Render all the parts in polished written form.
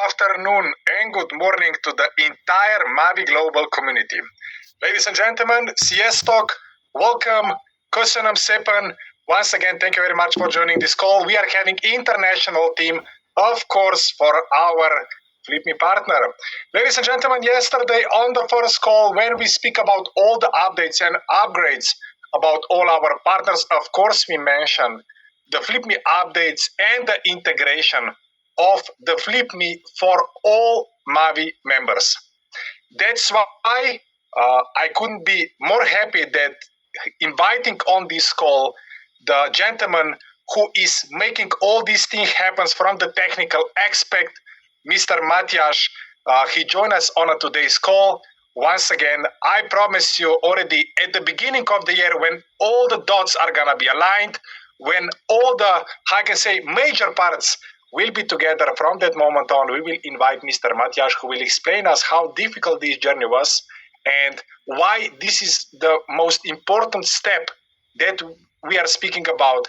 Afternoon and good morning to the entire Mavi Global community. Ladies and gentlemen, CS Talk, welcome. Köszönöm szépen. Once again, thank you very much for joining this call. We are having international team, of course, for our FlipMe partner. Ladies and gentlemen, yesterday on the first call, when we speak about all the updates and upgrades about all our partners, of course, we mentioned the FlipMe updates and the integration of the FlipMe for all Mavi members. That's why I couldn't be more happy that inviting on this call the gentleman who is making all these things happen from the technical aspect, Mr. Matias. He joined us on today's call. Once again, I promise you already at the beginning of the year when all the dots are going to be aligned, when all the, how I can say, major parts will be together from that moment on, we will invite Mr. Matias, who will explain us how difficult this journey was and why this is the most important step that we are speaking about.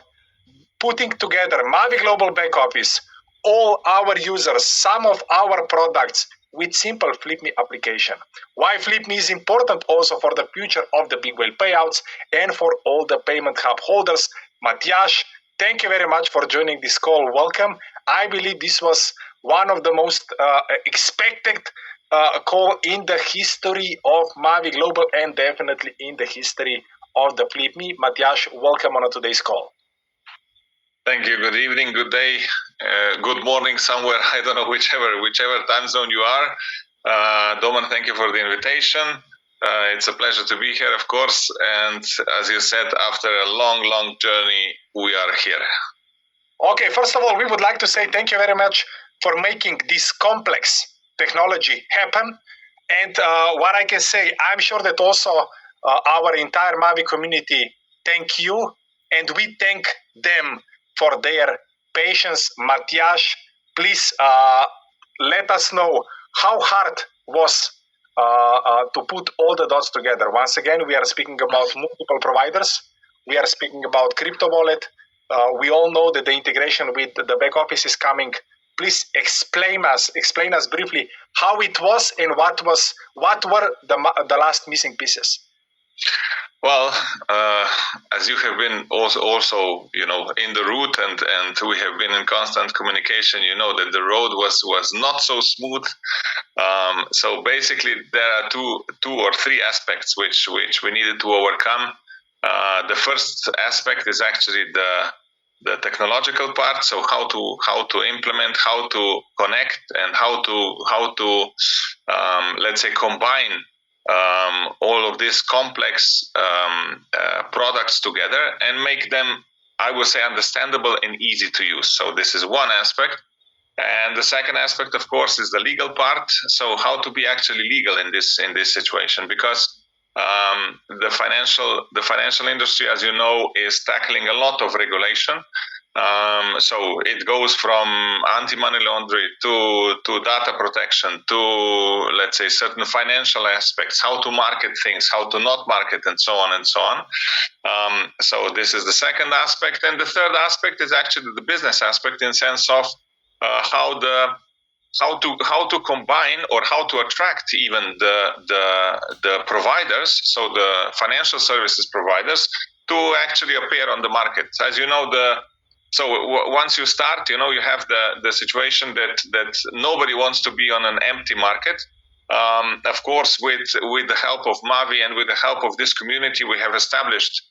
Putting together Mavi Global Back Office, all our users, some of our products with simple FlipMe application. Why FlipMe is important also for the future of the big whale payouts and for all the payment hub holders. Matias, thank you very much for joining this call. Welcome. I believe this was one of the most expected call in the history of Mavi Global and definitely in the history of the FlipMe. Matias, welcome on today's call. Thank you. Good evening, good day, good morning somewhere. I don't know, whichever time zone you are. Doman, thank you for the invitation. It's a pleasure to be here, of course. And as you said, after a long journey, we are here. Okay, first of all, we would like to say thank you very much for making this complex technology happen. And what I can say, I'm sure that also our entire Mavi community thank you, and we thank them for their patience. Matias, please let us know how hard was to put all the dots together. Once again, we are speaking about multiple providers. We are speaking about crypto wallet. We all know that the integration with the back office is coming. Please explain us briefly how it was and what were the last missing pieces. Well, as you have been also in the route and we have been in constant communication, you know that the road was not so smooth. So basically, there are two or three aspects which we needed to overcome. The first aspect is actually the technological part. So how to implement, how to connect, and how to let's say combine all of these complex products together and make them, I would say, understandable and easy to use. So this is one aspect. And the second aspect, of course, is the legal part. So how to be actually legal in this situation, because the financial industry, as you know, is tackling a lot of regulation. So it goes from anti-money laundering to data protection to, let's say, certain financial aspects, how to market things, how to not market, and so on and so on. So this is the second aspect, and the third aspect is actually the business aspect in sense of how to combine or how to attract even the providers, so the financial services providers, to actually appear on the market. As you know, so once you start, you have the situation that nobody wants to be on an empty market. Of course, with the help of Mavi and with the help of this community, we have established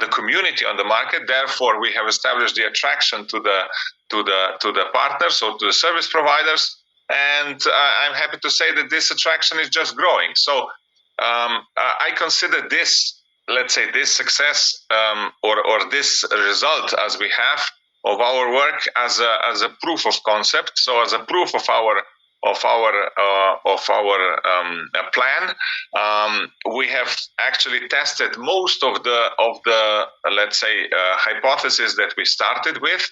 the community on the market. Therefore, we have established the attraction to the partners or to the service providers. And I'm happy to say that this attraction is just growing. So I consider this, let's say, this success or this result as we have of our work as a proof of concept. So as a proof of our plan. We have actually tested most of the let's say hypotheses that we started with.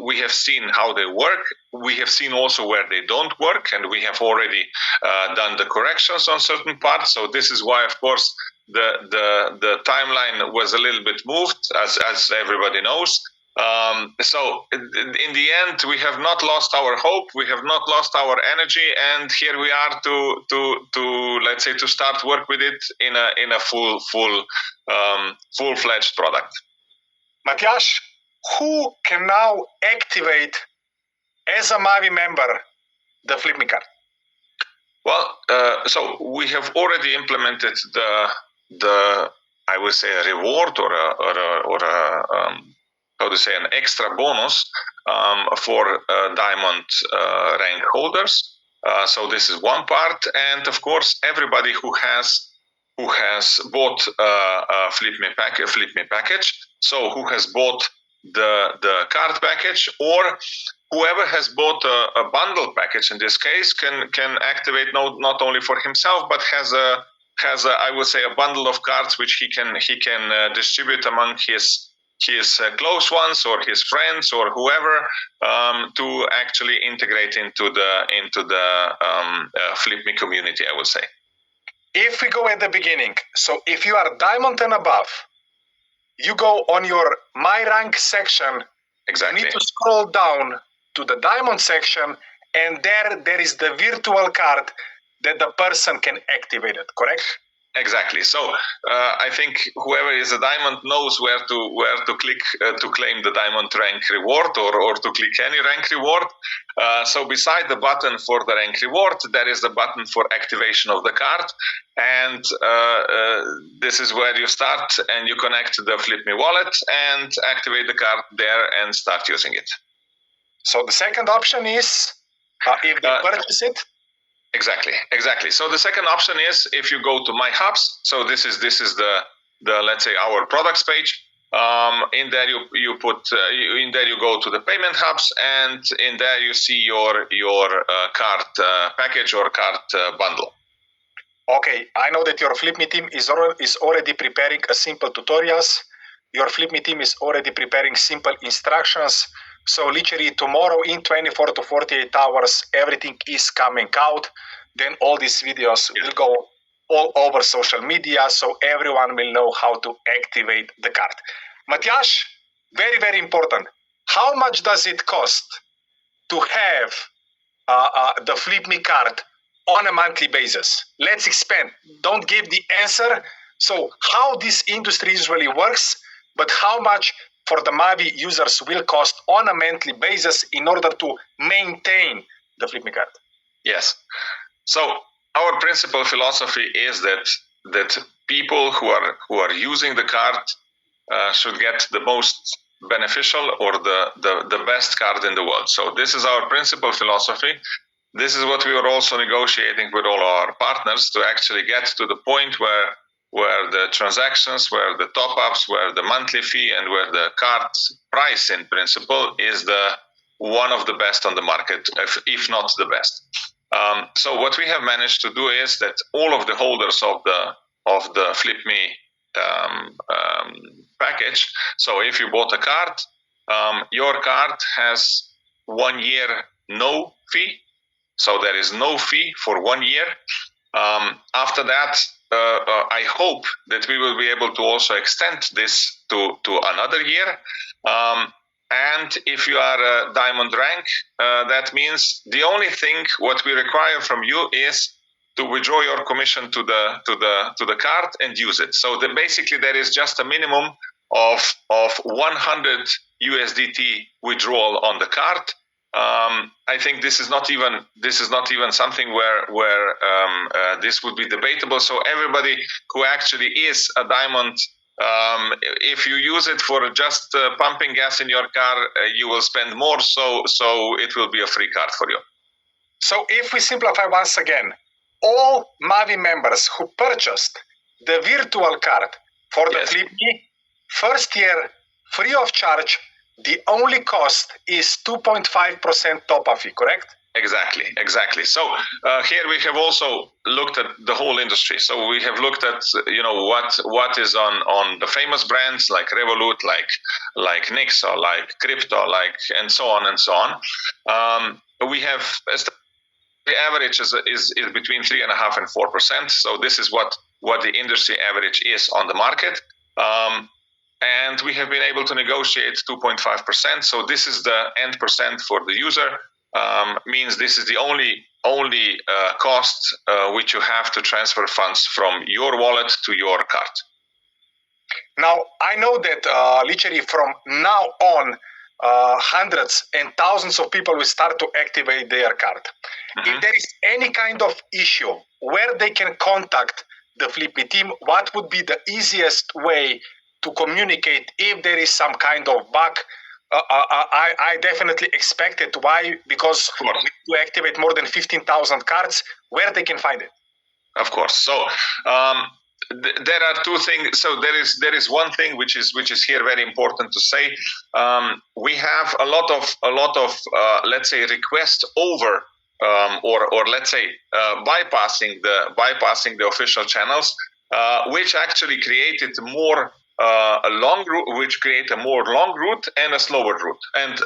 We have seen how they work. We have seen also where they don't work, and we have already done the corrections on certain parts. So this is why, of course, the timeline was a little bit moved, as everybody knows. So in the end, we have not lost our hope, we have not lost our energy, and here we are to let's say to start work with it in a full-fledged product. Matjaž, who can now activate as a Mavi member the FlipMe card? Well, so we have already implemented the I would say a reward or a how to say an extra bonus for diamond rank holders. So this is one part, and of course, everybody who has bought a FlipMe package, so who has bought the card package, or whoever has bought a bundle package in this case can activate not only for himself, but has a I would say a bundle of cards which he can distribute among his close ones or his friends or whoever to actually integrate into the FlipMe community, I would say. If we go at the beginning, so if you are diamond and above, you go on your My Rank section. Exactly. You need to scroll down to the diamond section, and there is the virtual card that the person can activate it, correct? Exactly. So I think whoever is a diamond knows where to click to claim the diamond rank reward or to click any rank reward. So beside the button for the rank reward, there is the button for activation of the card, and this is where you start and you connect the FlipMe wallet and activate the card there and start using it. So the second option is if they purchase it. Exactly. So the second option is if you go to My Hubs. So this is the let's say our products page. In there you put in there you go to the payment hubs, and in there you see your card package or card bundle. Okay, I know that your FlipMe team is already preparing a simple tutorials. Your FlipMe team is already preparing simple instructions. So literally tomorrow in 24 to 48 hours, everything is coming out. Then all these videos will go all over social media, so everyone will know how to activate the card. Matjaž, very, very important. How much does it cost to have the FlipMe card on a monthly basis? Let's expand. Don't give the answer. So how this industry usually works, but how much for the Mavi users will cost on a monthly basis in order to maintain the FlipMe card? Yes. So our principal philosophy is that people who are using the card should get the most beneficial or the best card in the world. So this is our principal philosophy. This is what we are also negotiating with all our partners to actually get to the point where the transactions, where the top-ups, where the monthly fee, and where the card price in principle is the one of the best on the market, if not the best. So what we have managed to do is that all of the holders of the FlipMe package. So if you bought a card, your card has 1 year no fee. So there is no fee for 1 year. After that, I hope that we will be able to also extend this to another year. And if you are a diamond rank, that means the only thing what we require from you is to withdraw your commission to the card and use it. So basically there is just a minimum of 100 USDT withdrawal on the card. I think this is not even something where this would be debatable. So everybody who actually is a diamond, if you use it for just pumping gas in your car, you will spend more. So it will be a free card for you. So if we simplify once again, all Mavi members who purchased the virtual card for the FlipMe, first year free of charge. The only cost is 2.5% top-up fee, correct? Exactly. So here we have also looked at the whole industry. So we have looked at what is on the famous brands like Revolut, like Nix, or like Crypto, and so on and so on. We have the average is between 3.5% and 4%. So this is what the industry average is on the market. and we have been able to negotiate 2.5%. So this is the end percent for the user. Means this is the only cost which you have to transfer funds from your wallet to your card. Now, I know that literally from now on, hundreds and thousands of people will start to activate their card. Mm-hmm. If there is any kind of issue where they can contact the FlipMe team, what would be the easiest way to communicate if there is some kind of bug? I definitely expect it. Why? Because to activate more than 15,000 cards, where they can find it? Of course. So there are two things. So there is one thing which is here very important to say. We have a lot of let's say requests over or let's say bypassing the official channels, which actually created more a long route, which create a more long route and a slower route, and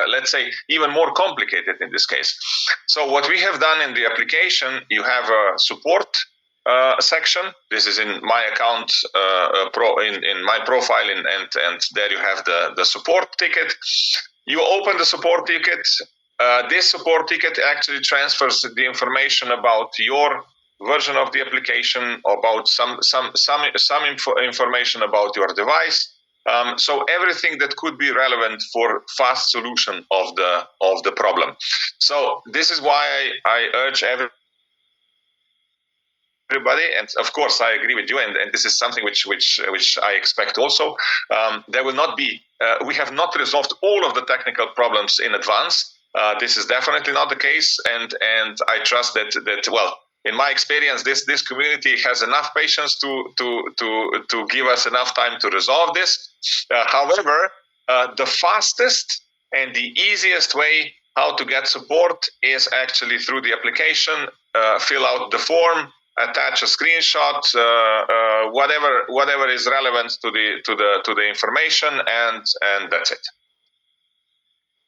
let's say even more complicated in this case. So what we have done in the application, you have a support section. This is in my account, in my profile, and there you have the support ticket. You open the support ticket. This support ticket actually transfers the information about your version of the application, about some information about your device. So everything that could be relevant for fast solution of the problem. So this is why I urge everybody, and of course I agree with you, and this is something which I expect also. There will not be. We have not resolved all of the technical problems in advance. This is definitely not the case, and I trust that well. In my experience, this community has enough patience to give us enough time to resolve this. However, the fastest and the easiest way how to get support is actually through the application. Fill out the form, attach a screenshot, whatever is relevant to the information, and that's it.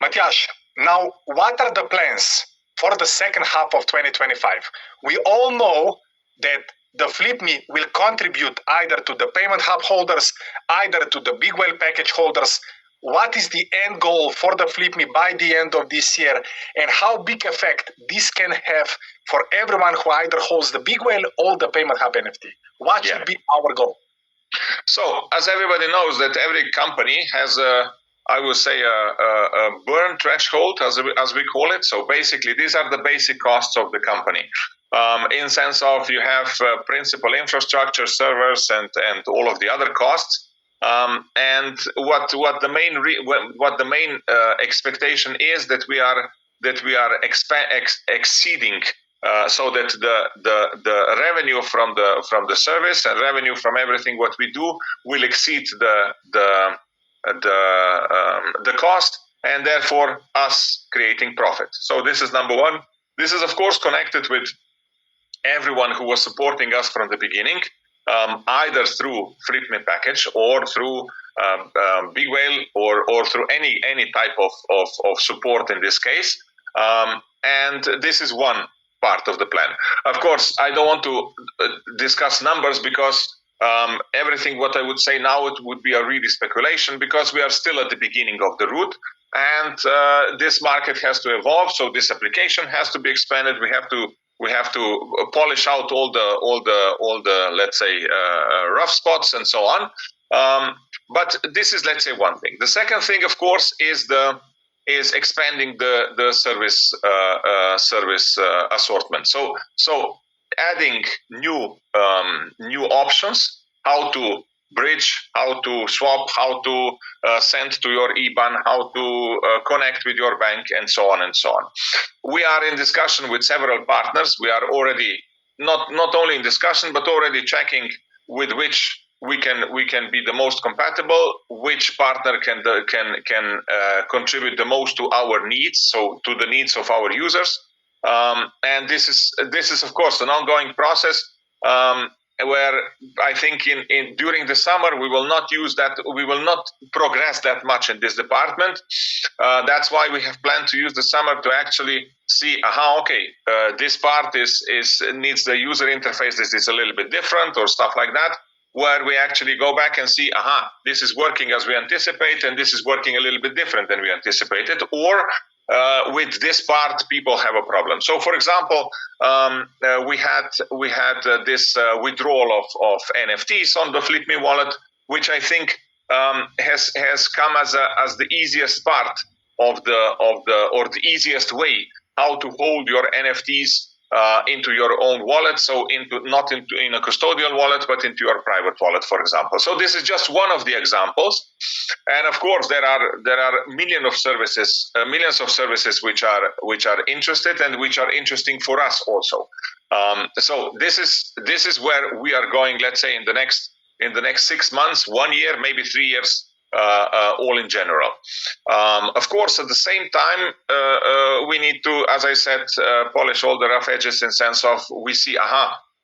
Matthias, now what are the plans for the second half of 2025? We all know that the FlipMe will contribute either to the payment hub holders, either to the Big Whale package holders. What is the end goal for the FlipMe by the end of this year, and how big effect this can have for everyone who either holds the Big Whale or the payment hub NFT? What should be our goal? So, as everybody knows, that every company has I would say a burn threshold, as we call it. So basically, these are the basic costs of the company. In sense of you have principal infrastructure, servers, and all of the other costs. And what the main expectation is that we are exceeding. So that the revenue from the service and revenue from everything what we do will exceed the cost, and therefore us creating profit. So this is number one. This is of course connected with everyone who was supporting us from the beginning, either through FlipMe package or through Big Whale or through any type of support in this case. And this is one part of the plan. Of course, I don't want to discuss numbers because everything what I would say now, it would be a really speculation, because we are still at the beginning of the route, and this market has to evolve. So this application has to be expanded. We have to polish out all the let's say rough spots and so on. But this is, let's say, one thing. The second thing, of course, is expanding the service assortment. So adding new options, how to bridge, how to swap, how to send to your IBAN, how to connect with your bank, and so on and so on. We are in discussion with several partners. We are already not only in discussion, but already checking with which we can be the most compatible, which partner can contribute the most to our needs, so to the needs of our users. And this is of course an ongoing process, where I think during the summer we will not progress that much in this department. That's why we have planned to use the summer to actually see this part needs the user interface. This is a little bit different or stuff like that. where we actually go back and see, this is working as we anticipate, and this is working a little bit different than we anticipated, or with this part, people have a problem. So, for example, we had this withdrawal of NFTs on the FlipMe wallet, which I think has come as the easiest part of the easiest way how to hold your NFTs into your own wallet, so not in a custodial wallet, but into your private wallet, for example. So this is just one of the examples, and of course there are millions of services which are interested and which are interesting for us also. So this is where we are going. Let's say in the next 6 months, 1 year, maybe 3 years. All in general. Of course, at the same time, we need to, as I said, polish all the rough edges in sense of we see,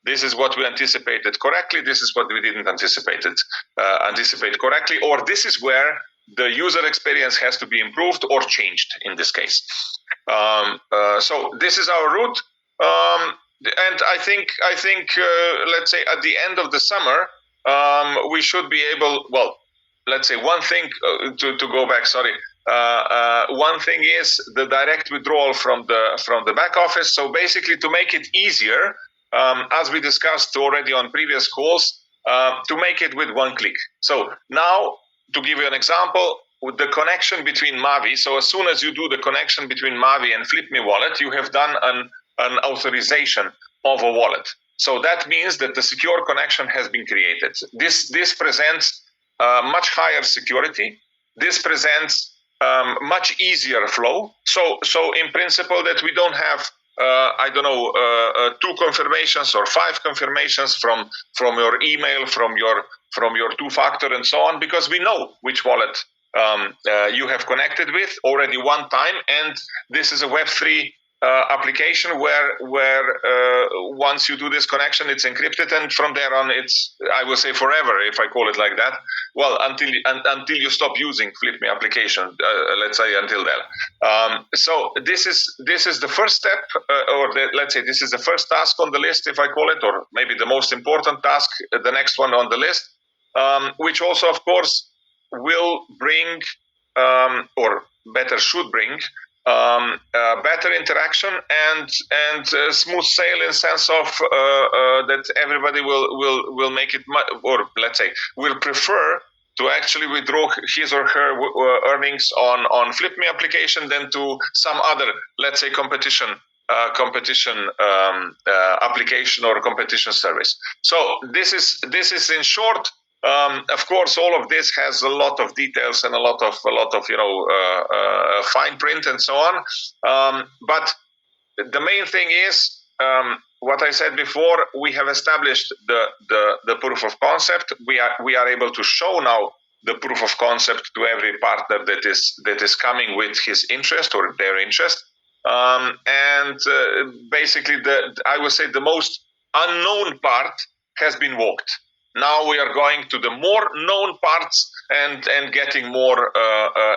this is what we anticipated correctly, this is what we didn't anticipate correctly, or this is where the user experience has to be improved or changed in this case. So this is our route, and I think let's say at the end of the summer, we should be able. Well, let's say one thing to go back. Sorry. One thing is the direct withdrawal from the back office. So basically, to make it easier, as we discussed already on previous calls, to make it with one click. So now, to give you an example, with the connection between Mavi. So as soon as you do the connection between Mavi and FlipMe wallet, you have done an authorization of a wallet. So that means that the secure connection has been created. This presents much higher security. This presents much easier flow. So in principle, that we don't have 2 confirmations or 5 confirmations from your email, from your 2-factor and so on, because we know which wallet you have connected with already one time, and this is a Web3 application where once you do this connection, it's encrypted, and from there on, it's, I will say, forever, if I call it like that. Well, until you stop using FlipMe application, let's say until then. So this is the first step, let's say this is the first task on the list, if I call it, or maybe the most important task, the next one on the list, which also, of course, will bring, or better should bring, better interaction and smooth sail in sense of that everybody will make it, or let's say will prefer to actually withdraw his or her earnings on FlipMe application than to some other, let's say, competition application or competition service. So this is in short. Of course, all of this has a lot of details and a lot of fine print and so on. But the main thing is what I said before. We have established the proof of concept. We are able to show now the proof of concept to every partner that is coming with his interest or their interest. And basically, I would say the most unknown part has been walked. Now we are going to the more known parts and getting more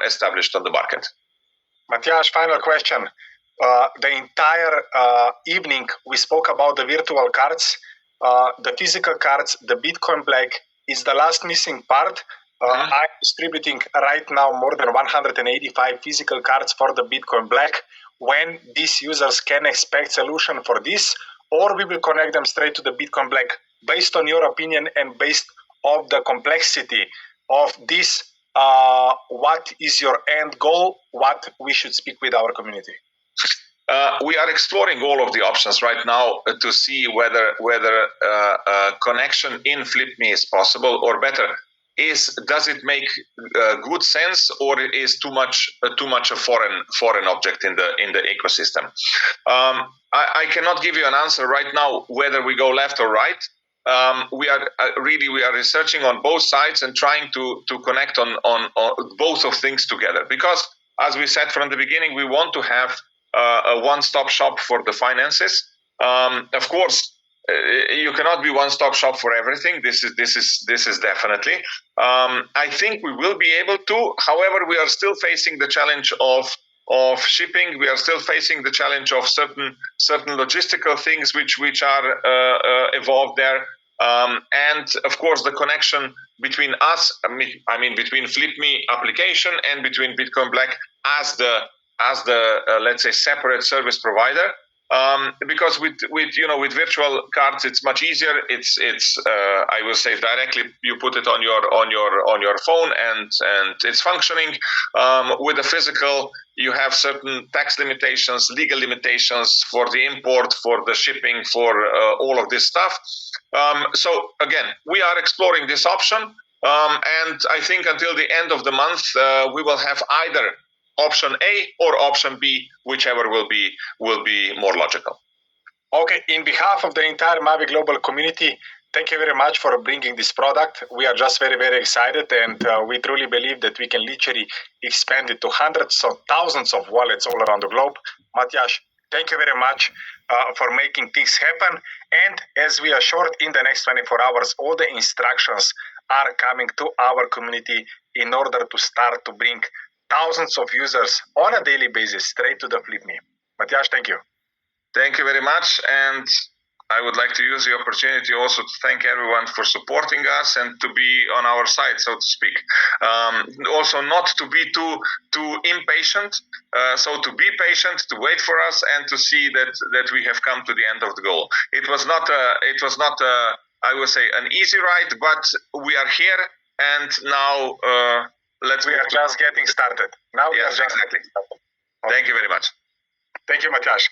established on the market. Matthias, final question. The entire evening we spoke about the virtual cards, the physical cards, the Bitcoin Black is the last missing part. I'm distributing right now more than 185 physical cards for the Bitcoin Black. When these users can expect solution for this, or we will connect them straight to the Bitcoin Black. Based on your opinion and based on the complexity of this, what is your end goal? What we should speak with our community? We are exploring all of the options right now to see whether connection in FlipMe is possible, or better, does it make good sense, or it is too much a foreign object in the ecosystem? I cannot give you an answer right now whether we go left or right. We are researching on both sides and trying to connect on both of things together, because as we said from the beginning, we want to have a one-stop shop for the finances. Of course, you cannot be one-stop shop for everything. This is definitely. I think we will be able to. However, we are still facing the challenge of shipping. We are still facing the challenge of certain logistical things which are evolved there. And of course, the connection between us, between FlipMe application and between Bitcoin Black as the let's say separate service provider. Because with virtual cards it's much easier. It's I will say directly you put it on your phone and it's functioning. With the physical, you have certain tax limitations, legal limitations for the import, for the shipping, for all of this stuff. So again, we are exploring this option, and I think until the end of the month we will have either option A or option B, whichever will be more logical. Okay, in behalf of the entire Mavi Global community, thank you very much for bringing this product. We are just very, very excited, and we truly believe that we can literally expand it to hundreds of thousands of wallets all around the globe. Matjaž, thank you very much for making things happen. And as we are short in the next 24 hours, all the instructions are coming to our community in order to start to bring thousands of users on a daily basis straight to the FlipMe. Matjaž, thank you. Thank you very much, and I would like to use the opportunity also to thank everyone for supporting us and to be on our side, so to speak. Also, not to be too impatient. So to be patient, to wait for us, and to see that we have come to the end of the goal. It was not I would say an easy ride, but we are here, and now we are just getting started. Now we are just exactly. Started. Okay. Thank you very much. Thank you, Matjaž.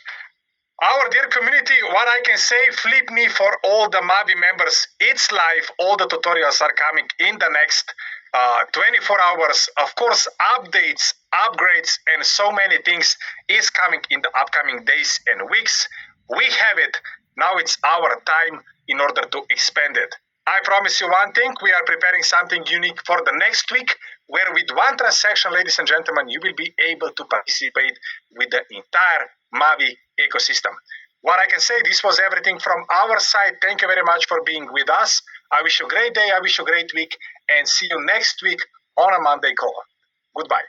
Our dear community, what I can say, FlipMe for all the Mavi members, it's live. All the tutorials are coming in the next 24 hours. Of course, updates, upgrades, and so many things is coming in the upcoming days and weeks. We have it. Now it's our time in order to expand it. I promise you one thing, we are preparing something unique for the next week, where with one transaction, ladies and gentlemen, you will be able to participate with the entire Mavi ecosystem. What I can say, this was everything from our side. Thank you very much for being with us. I wish you a great day, I wish you a great week, and see you next week on a Monday call. Goodbye.